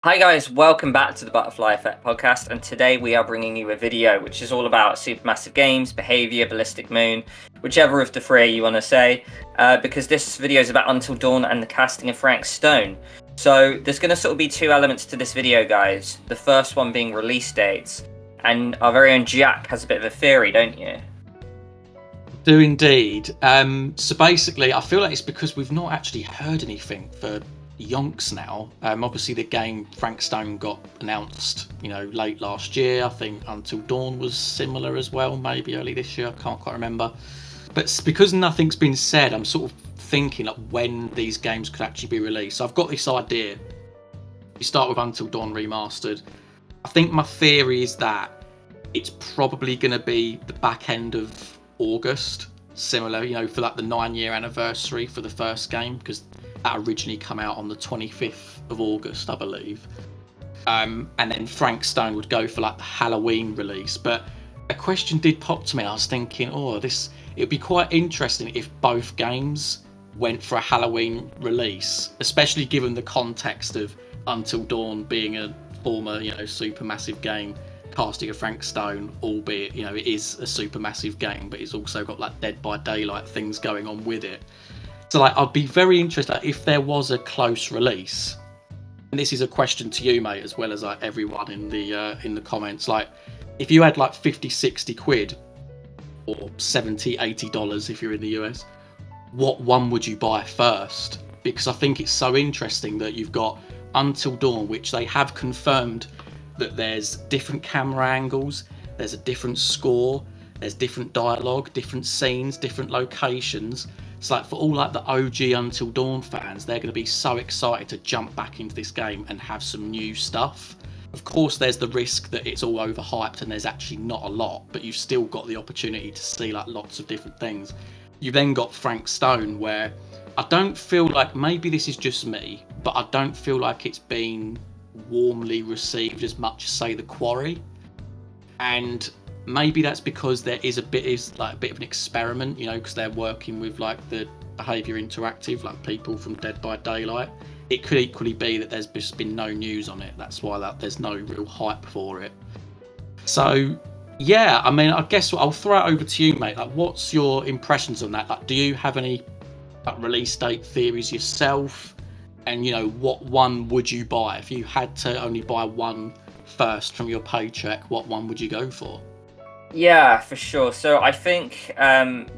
Hi guys, welcome back to the Butterfly Effect podcast, and today we are bringing you a video which is all about supermassive games, behavior, ballistic moon, whichever of the three you want to say, because this video is about Until Dawn and the casting of Frank Stone. So there's going to sort of be two elements to this video, guys. The first one being release dates, and our very own Jack has a bit of a theory, don't you? Do indeed. So basically, I feel like it's because we've not actually heard anything for yonks now. Obviously, the game Frank Stone got announced, late last year. I think Until Dawn was similar as well, maybe early this year. I can't quite remember. But because nothing's been said, I'm sort of thinking like when these games could actually be released. So I've got this idea. You start with Until Dawn Remastered. I think my theory is that it's probably going to be the back end of August, similar, for like the 9-year anniversary for the first game, because that originally come out on the 25th of August, I believe. And then Frank Stone would go for like the Halloween release. But a question did pop to me. I was thinking, it'd be quite interesting if both games went for a Halloween release, especially given the context of Until Dawn being a former, supermassive game casting of Frank Stone, albeit it is a supermassive game, but it's also got like Dead by Daylight things going on with it. So I'd be very interested if there was a close release. And this is a question to you, mate, as well as like everyone in the comments. Like, if you had like 50-60 quid or $70-80 if you're in the US, what one would you buy first? Because I think it's so interesting that you've got Until Dawn, which they have confirmed that there's different camera angles, there's a different score, there's different dialogue, different scenes, different locations. It's like for all like the OG Until Dawn fans, they're going to be so excited to jump back into this game and have some new stuff. Of course, there's the risk that it's all overhyped and there's actually not a lot, but you've still got the opportunity to see like lots of different things. You've then got Frank Stone, where I don't feel like, maybe this is just me, but I don't feel like it's been warmly received as much as say The Quarry. And maybe that's because there is a bit of an experiment, because they're working with like the Behaviour Interactive, like people from Dead by Daylight. It could equally be that there's just been no news on it. That's why there's no real hype for it. So yeah, I mean, I guess I'll throw it over to you, mate. Like, what's your impressions on that? Like, do you have any release date theories yourself? And what one would you buy if you had to only buy one first from your paycheck? What one would you go for? Yeah, for sure. So I think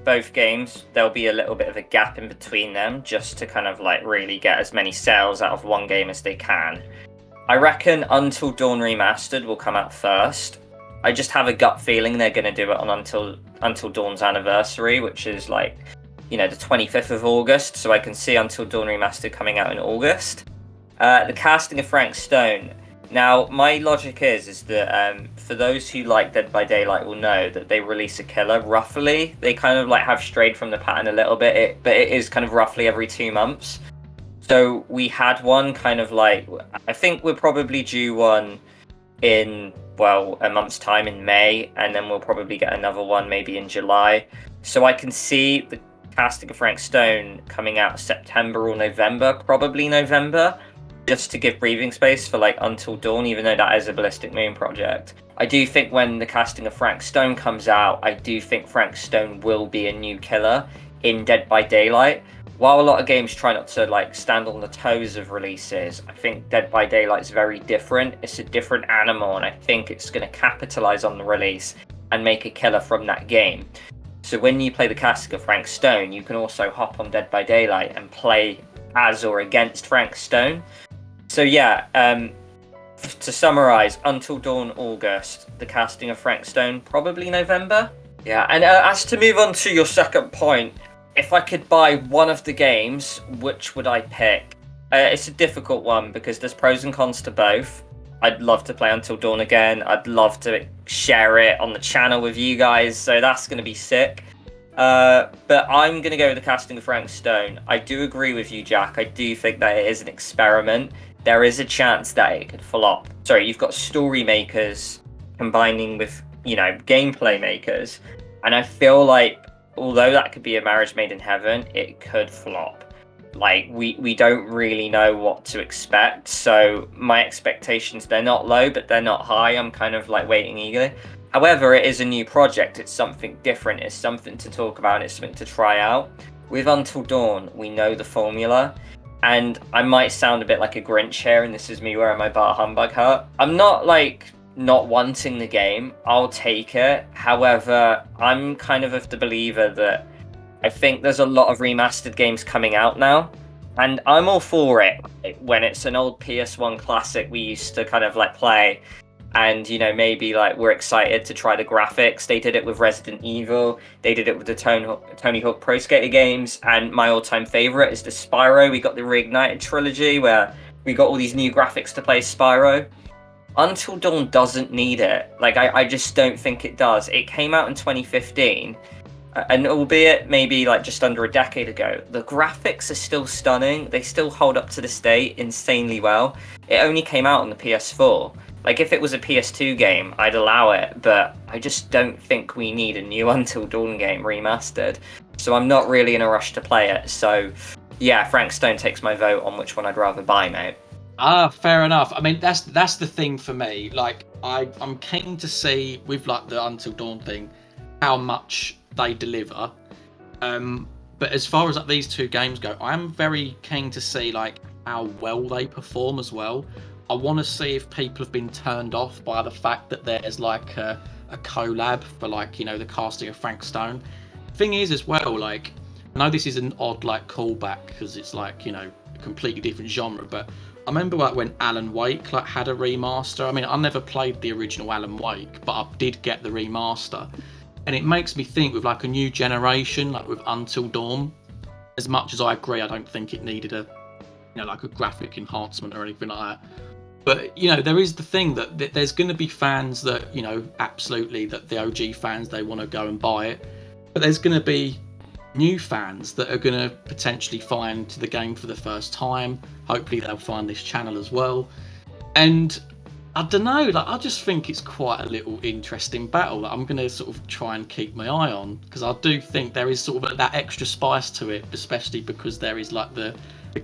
both games, there'll be a little bit of a gap in between them just to kind of like really get as many sales out of one game as they can. I reckon Until Dawn Remastered will come out first. I just have a gut feeling they're going to do it on Until Dawn's anniversary, which is like, the 25th of August. So I can see Until Dawn Remastered coming out in August. The casting of Frank Stone. Now, my logic is that for those who like Dead by Daylight will know that they release a killer roughly. They kind of like have strayed from the pattern a little bit, but it is kind of roughly every 2 months. So we had one kind of like, I think we're probably due one in, a month's time in May, and then we'll probably get another one maybe in July. So I can see the casting of Frank Stone coming out September or November, probably November, just to give breathing space for like Until Dawn, even though that is a Ballistic Moon project. I do think when the casting of Frank Stone comes out, I do think Frank Stone will be a new killer in Dead by Daylight. While a lot of games try not to like stand on the toes of releases, I think Dead by Daylight is very different. It's a different animal, and I think it's going to capitalize on the release and make a killer from that game. So when you play the casting of Frank Stone, you can also hop on Dead by Daylight and play as or against Frank Stone. So yeah, to summarize, Until Dawn August, the casting of Frank Stone probably November. Yeah, and as to move on to your second point, if I could buy one of the games, which would I pick? It's a difficult one because there's pros and cons to both. I'd love to play Until Dawn again. I'd love to share it on the channel with you guys, so that's going to be sick. But I'm going to go with the casting of Frank Stone. I do agree with you, Jack. I do think that it is an experiment. There is a chance that it could flop. Sorry, you've got story makers combining with, gameplay makers. And I feel like, although that could be a marriage made in heaven, it could flop. like we don't really know what to expect. So my expectations, they're not low, but they're not high. I'm kind of like waiting eagerly. However, it is a new project. It's something different. It's something to talk about. It's something to try out. With Until Dawn, we know the formula. And I might sound a bit like a Grinch here, and this is me wearing my bar humbug hat. I'm not like not wanting the game. I'll take it. However, I'm kind of the believer that I think there's a lot of remastered games coming out now, and I'm all for it when it's an old PS1 classic we used to kind of like play, and maybe like we're excited to try the graphics. They did it with Resident Evil, they did it with the Tony Hawk Pro Skater games, and my all-time favorite is the Spyro. We got the Reignited trilogy where we got all these new graphics to play Spyro. Until Dawn doesn't need it. Like I just don't think it does. It came out in 2015. And albeit maybe like just under a decade ago, the graphics are still stunning. They still hold up to this day insanely well. It only came out on the PS4. Like if it was a PS2 game, I'd allow it, but I just don't think we need a new Until Dawn game remastered. So I'm not really in a rush to play it. So yeah, Frank Stone takes my vote on which one I'd rather buy, mate. Fair enough. I mean, that's the thing for me. Like I'm keen to see with like the Until Dawn thing how much they deliver, but as far as like these two games go, I am very keen to see like how well they perform as well. I want to see if people have been turned off by the fact that there's like a collab for like the casting of Frank Stone. Thing is as well, like I know this is an odd like callback because it's like a completely different genre, but I remember like when Alan Wake like had a remaster. I mean, I never played the original Alan Wake, but I did get the remaster. And it makes me think with like a new generation, like with Until Dawn, as much as I agree, I don't think it needed a, like a graphic enhancement or anything like that. But, there is the thing that there's going to be fans that, absolutely that the OG fans, they want to go and buy it. But there's going to be new fans that are going to potentially find the game for the first time. Hopefully they'll find this channel as well. And I don't know, like I just think it's quite a little interesting battle that I'm going to sort of try and keep my eye on, because I do think there is sort of that extra spice to it, especially because there is like the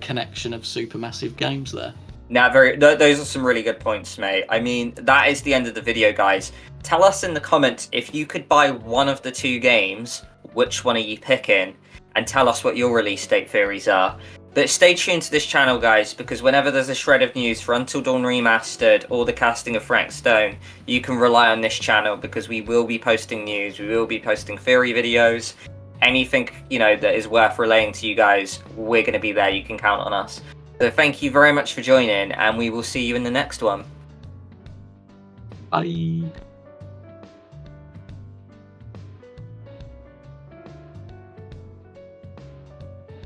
connection of supermassive games there. Now, those are some really good points, mate. I mean, that is the end of the video, guys. Tell us in the comments if you could buy one of the two games, which one are you picking? And tell us what your release date theories are. But stay tuned to this channel, guys, because whenever there's a shred of news for Until Dawn Remastered or the casting of Frank Stone, you can rely on this channel because we will be posting news, we will be posting theory videos, anything, that is worth relaying to you guys, we're going to be there, you can count on us. So thank you very much for joining, and we will see you in the next one. Bye.